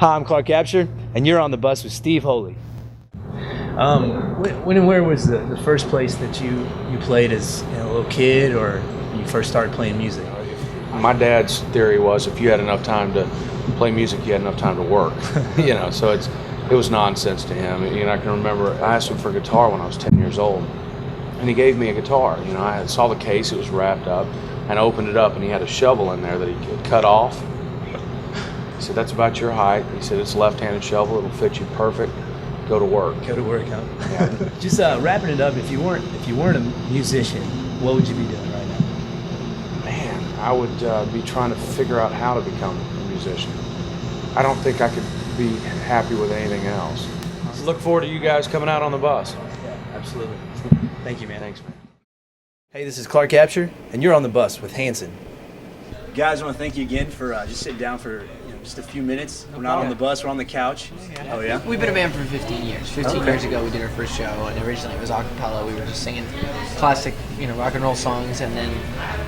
Hi, I'm Clark Absher, and you're on the bus with Steve Holy. When and where was the first place that you played as a little kid, or you first started playing music? My dad's theory was if you had enough time to play music, you had enough time to work. So it was nonsense to him. I can remember I asked him for a guitar when I was 10 years old, and he gave me a guitar. I saw the case; it was wrapped up, and I opened it up, and he had a shovel in there that he could cut off. He said, "That's about your height." He said, "It's a left-handed shovel; it'll fit you perfect. Go to work." Go to work, huh? Yeah. Just wrapping it up. If you weren't a musician, what would you be doing right now? Man, I would be trying to figure out how to become a musician. I don't think I could be happy with anything else. So look forward to you guys coming out on the bus. Yeah, absolutely. Thank you, man. Thanks, man. Hey, this is Clark Absher, and you're on the bus with Hanson. Guys, I want to thank you again for just sitting down for just a few minutes. We're not on the bus, we're on the couch. Yeah. Oh, yeah? We've been a band for 15 years. 15 years ago, we did our first show, and originally it was a cappella. We were just singing classic, rock and roll songs, and then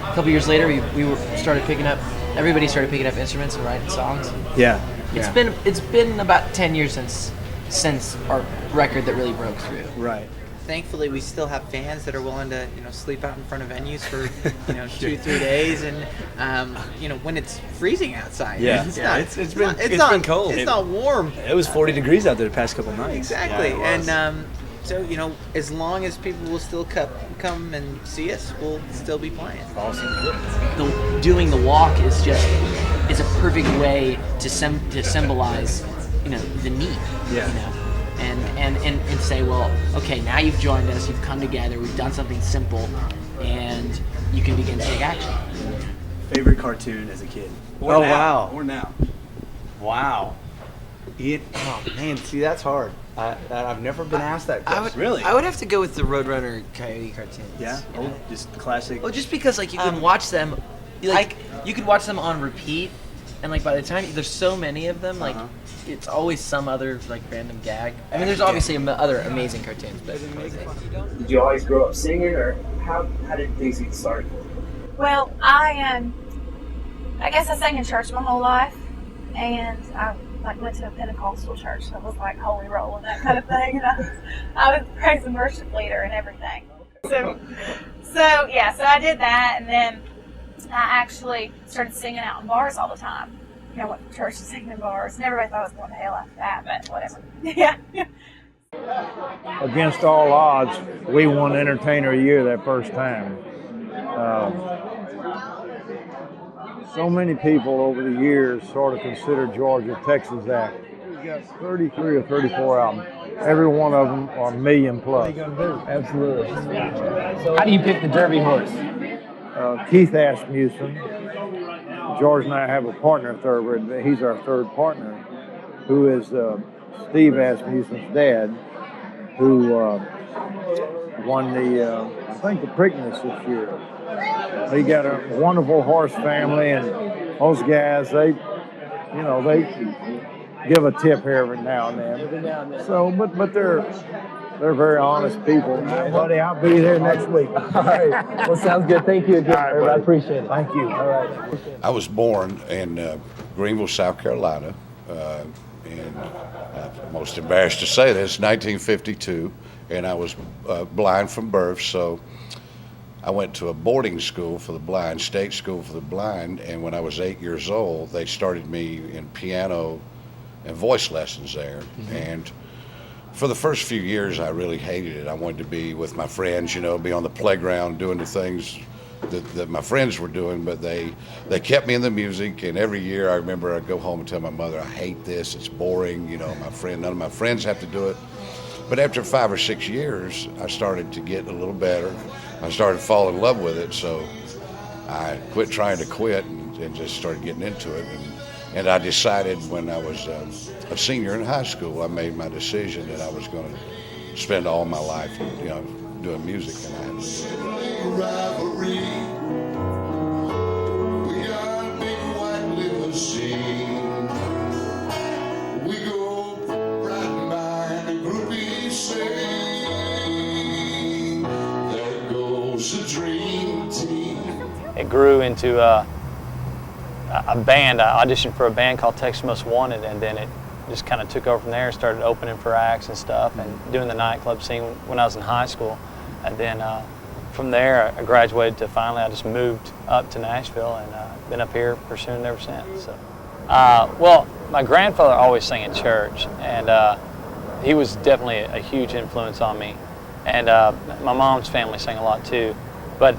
a couple years later, everybody started picking up instruments and writing songs. Yeah. It's been about 10 years since our record that really broke through. Right. Thankfully, we still have fans that are willing to, sleep out in front of venues for, 2-3 days, and when it's freezing outside. Yeah, it's been cold. It's not warm. It was 40 degrees out there the past couple nights. Exactly, Yeah, and so as long as people will still come and see us, we'll still be playing. Awesome. Doing the walk is a perfect way to symbolize, the need. Yeah. And say, well, okay, now you've joined us, you've come together, we've done something simple, and you can begin to take action. Favorite cartoon as a kid? Oh, wow. Or now? Wow. Oh, man, see, that's hard. I've never been asked that question. Really? I would have to go with the Roadrunner Coyote cartoons. Yeah? Old, just classic. Well, just because you can watch them, you could watch them on repeat, and by the time there's so many of them, it's always some other random gag. I mean, there's obviously other amazing cartoons, but Did you always grow up singing, or how did things get started? Well, I guess I sang in church my whole life, and I went to a Pentecostal church, so it was Holy Roll and that kind of thing, and I was the praise and worship leader and everything. So I did that, and then I actually started singing out in bars all the time. I went to church and singing in bars, and everybody thought I was going to hell after that, but whatever. Yeah. Against all odds, we won Entertainer of the Year that first time. So many people over the years sort of consider George a Texas act. We've got 33 or 34 albums. Every one of them are million plus. Absolutely. How do you pick the Derby horse? Keith Asmussen. George and I have a partner third, but he's our third partner, who is Steve Asmussen's dad, who won the Preakness this year. They got a wonderful horse family, and those guys, they give a tip here every now and then. So, but they're very honest people. Buddy, I'll be there next week. All right. Well, sounds good. Thank you again. All right, I appreciate it. Thank you. All right. I was born in Greenville, South Carolina, and I'm most embarrassed to say this, 1952, and I was blind from birth, so I went to a boarding school for the blind, state school for the blind, and when I was 8 years old, they started me in piano and voice lessons there. Mm-hmm. And for the first few years, I really hated it. I wanted to be with my friends, be on the playground doing the things that my friends were doing, but they kept me in the music, and every year I remember I'd go home and tell my mother, I hate this, it's boring, none of my friends have to do it. But after 5 or 6 years, I started to get a little better. I started to fall in love with it, so I quit trying to quit and just started getting into it. And I decided when I was a senior in high school, I made my decision that I was going to spend all my life, doing music. And it grew into a band. I auditioned for a band called Texas Most Wanted, and then just kind of took over from there, started opening for acts and stuff, and doing the nightclub scene when I was in high school. And then from there, I graduated to finally I just moved up to Nashville and been up here pursuing it ever since. So, well, my grandfather always sang in church, and he was definitely a huge influence on me. And my mom's family sang a lot too, but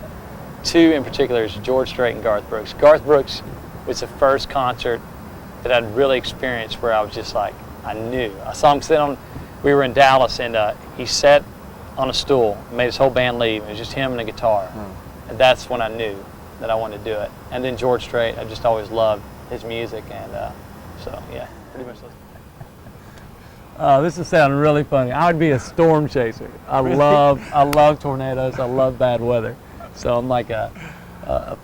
two in particular is George Strait and Garth Brooks. Garth Brooks was the first concert that I'd really experienced where I was just like, I knew. I saw him sit on, we were in Dallas, and he sat on a stool, made his whole band leave. It was just him and a guitar. And that's when I knew that I wanted to do it. And then George Strait, I just always loved his music, and so yeah, pretty much. This is sounding really funny. I would be a storm chaser. I love tornadoes. I love bad weather. So I'm like a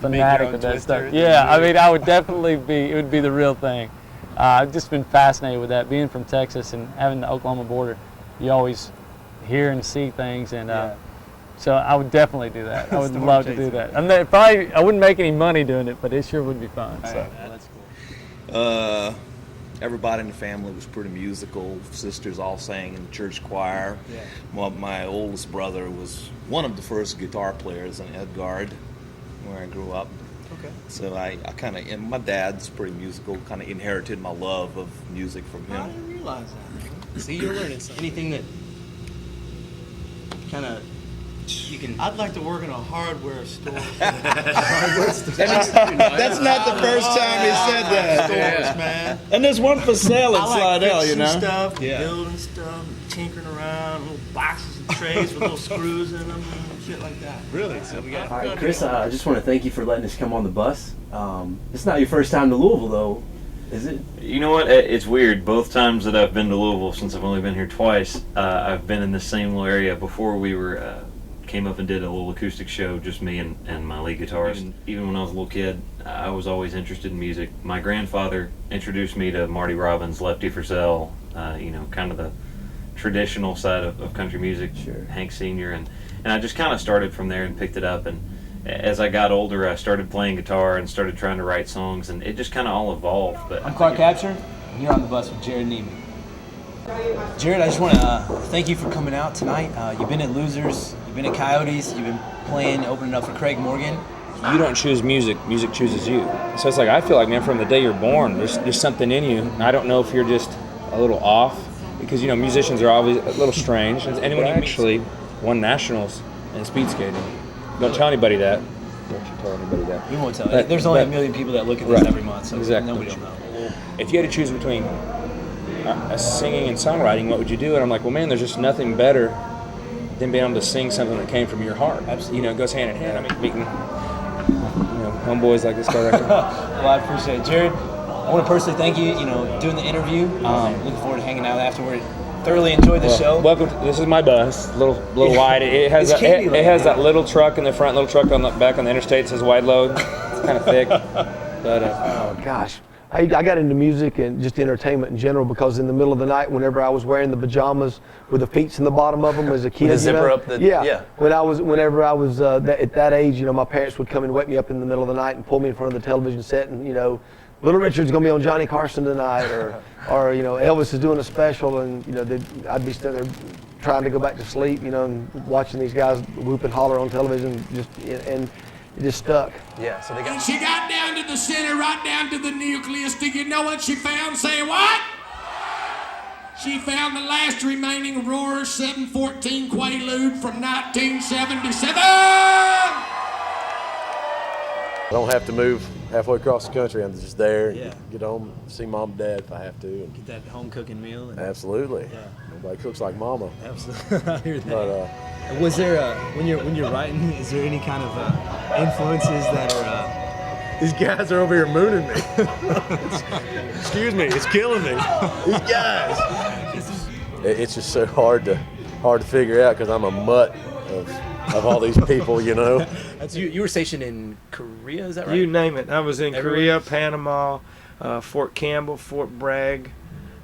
fanatic of that stuff. Yeah, I mean, I would definitely be. It would be the real thing. I've just been fascinated with that. Being from Texas and having the Oklahoma border, you always hear and see things, and so I would definitely do that. I would love to do that. And probably I wouldn't make any money doing it, but it sure would be fun. So. That's cool. Everybody in the family was pretty musical. Sisters all sang in the church choir. Yeah. My oldest brother was one of the first guitar players in Edgard, where I grew up. Okay. So I kind of, and my dad's pretty musical, kind of inherited my love of music from him. I didn't realize that. See, you're learning something. Anything that kind of you can. I'd like to work in a hardware store. That's not the first time he said that. Stores, man. And there's one for sale at Slidell, you know. Stuff, building stuff, tinkering around, little boxes and trays with little screws in them, and shit like that. Really? So we got. All right, Chris, I just want to thank you for letting us come on the bus. It's not your first time to Louisville, though, is it? You know what? It's weird. Both times that I've been to Louisville, since I've only been here twice, I've been in the same little area. Before we were came up and did a little acoustic show, just me and my lead guitarist. Even when I was a little kid, I was always interested in music. My grandfather introduced me to Marty Robbins, Lefty Frizzell, kind of the traditional side of country music, Hank Sr., and I just kind of started from there and picked it up. And as I got older, I started playing guitar and started trying to write songs, and it just kind of all evolved. But I'm Clark Absher, and you're on the bus with Jared Neiman. Jared, I just want to thank you for coming out tonight. You've been at Losers, you've been at Coyotes, you've been playing, opening up for Craig Morgan. You don't choose music, music chooses you. So it's like, I feel like, man, from the day you're born, there's something in you. And I don't know if you're just a little off, because, musicians are always a little strange. And when you actually won nationals in speed skating. Don't tell anybody that. Don't you tell anybody that. We won't tell. There's only a million people that look at this every month, so nobody will know. If you had to choose between singing and songwriting, what would you do? And I'm like, well, man, there's just nothing better than being able to sing something that came from your heart. Absolutely. It goes hand in hand. I mean, meeting, homeboys like this guy right there. Well, I appreciate it. Jared, I want to personally thank you, doing the interview. Looking forward to hanging out afterward. Thoroughly enjoyed the show. Welcome. This is my bus. Little wide. It has that little truck in the front, little truck on the back on the interstate. It says wide load. It's kind of thick. But oh gosh, I got into music and just entertainment in general because in the middle of the night, whenever I was wearing the pajamas with the feet in the bottom of them as a kid, with the zipper up the whenever I was at that age, my parents would come and wake me up in the middle of the night and pull me in front of the television set and Little Richard's gonna be on Johnny Carson tonight, or Elvis is doing a special, and I'd be standing there trying to go back to sleep, and watching these guys whoop and holler on television, and it just stuck. Yeah. So they got. And she got down to the center, right down to the nucleus. Do you know what she found? Say what? She found the last remaining Roar 714 Quaalude from 1977. I don't have to move halfway across the country. I'm just there. Yeah. Get home, see mom and dad if I have to. And get that home cooking meal. Absolutely. Yeah. Nobody cooks like mama. Absolutely. I hear that. But, was there when you're writing? Is there any kind of influences that are? These guys are over here mooning me. Excuse me, it's killing me. These guys. It's just so hard to figure out because I'm a mutt of all these people, That's you were stationed in Korea, is that right? You name it. I was in Korea, Panama, Fort Campbell, Fort Bragg.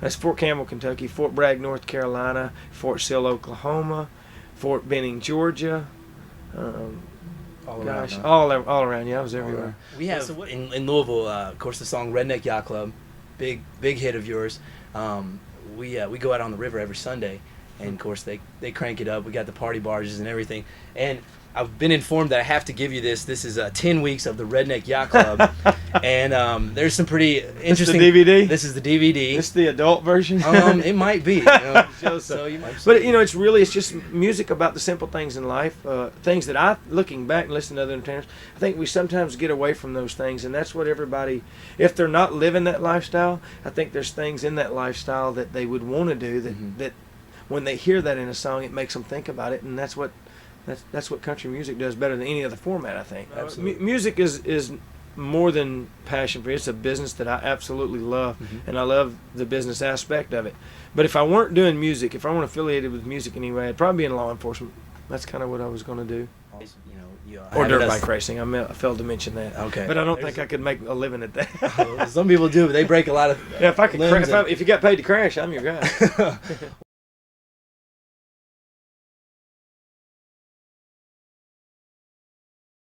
That's Fort Campbell, Kentucky, Fort Bragg, North Carolina, Fort Sill, Oklahoma, Fort Benning, Georgia. All around. Yeah, I was everywhere. We have in Louisville, of course, the song "Redneck Yacht Club," big hit of yours. we go out on the river every Sunday, and of course they crank it up. We got the party barges and everything, and I've been informed that I have to give you this. This is 10 weeks of the Redneck Yacht Club, and there's some pretty interesting. This is the DVD. This is the DVD. This is the adult version. It might be. You know? But it's just music about the simple things in life, things that looking back and listening to other entertainers, I think we sometimes get away from those things, and that's what everybody, if they're not living that lifestyle, I think there's things in that lifestyle that they would want to do that when they hear that in a song, it makes them think about it, and that's what country music does better than any other format, I think. Music is more than passion for it. It's a business that I absolutely love, and I love the business aspect of it. But if I weren't doing music, if I weren't affiliated with music anyway, I'd probably be in law enforcement. That's kind of what I was going to do. Or dirt bike racing. I failed to mention that. Okay. But I don't think I could make a living at that. Some people do, but they break a lot of if you got paid to crash, I'm your guy.